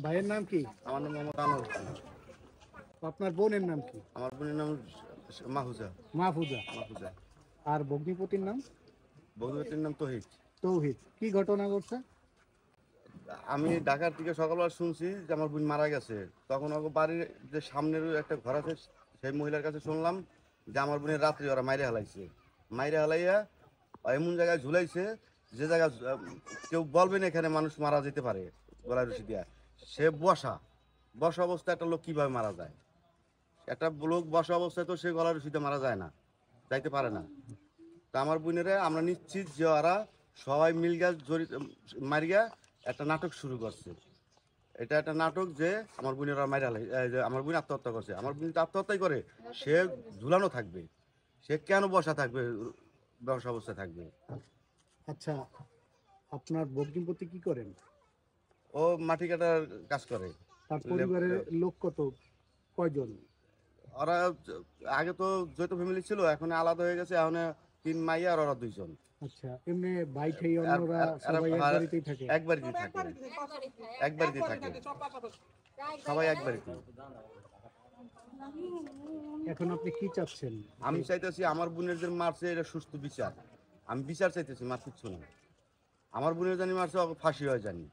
ভাইয়ের নাম কি? আমার নাম মোহাম্মদ আনোয়ার হোসেন। আপনার বোনের নাম কি? আমার বোনের নাম মাহুজা। মাহফুজা। মাহুজা। আর ভগ্নিপতির নাম? ভগ্নিপতির নাম তহিদ। তৌহিদ। কি ঘটনা ঘটছে? আমি ঢাকার থেকে সকালবেলা শুনছি যে আমার বোন মারা গেছে। তখন ওকে বাড়ির যে সামনের একটা ঘর আছে সেই মহিলার কাছে শুনলাম যে আমার বোনের রাত্রি ওরা মাইরে হালাইছে। মাইরে হালাইয়া এমন জায়গায় ঝুলাইছে যে জায়গা কেউ বলবেন এখানে মানুষ মারা যেতে পারে গলায় রশি দিয়া। সে বসা বসা অবস্থায় একটা লোক কিভাবে মারা যায়? একটা লোক বসা অবস্থায় তো সে গলায় রশিতে মারা যায় না, যাইতে পারে না। তা আমার বোনেরা আমরা নিশ্চিত যে ওরা সবাই মিলগা জড়িত মারিয়া একটা নাটক শুরু করছে। এটা একটা নাটক যে আমার বোনেরা মাইরা যে আমার বোন আত্মহত্যা করছে। আমার বোন আত্মহত্যাই করে সে ঝুলানো থাকবে, সে কেন বসা থাকবে, বসা অবস্থায় থাকবে? আচ্ছা, আপনার ভগ্নিপতি কি করেন? ও মাটি কাটার কাজ করে। তার পরিবারের লোক কয়জন? ওরা আগে তো যৌথ ফ্যামিলি ছিল, এখন আলাদা হয়ে গেছে। এখন 3 মাইয়া আর ওরা 2 জন। আচ্ছা, এমনি ভাই ঠাই অন্যরা সবাই এক বাড়িতেই থাকে? এক বাড়িতেই থাকে, এক বাড়িতেই থাকে, সবাই এক বাড়িতেই। এখন আপনি কি চাচ্ছেন? আমি চাইতেছি আমার বোনের যে মারছে এটা সুস্থ বিচার। আমি বিচার চাইতেছি, মার কিচ্ছু না। আমার বোনের জানি মারছে, ওকে ফাঁসি হয় জানি।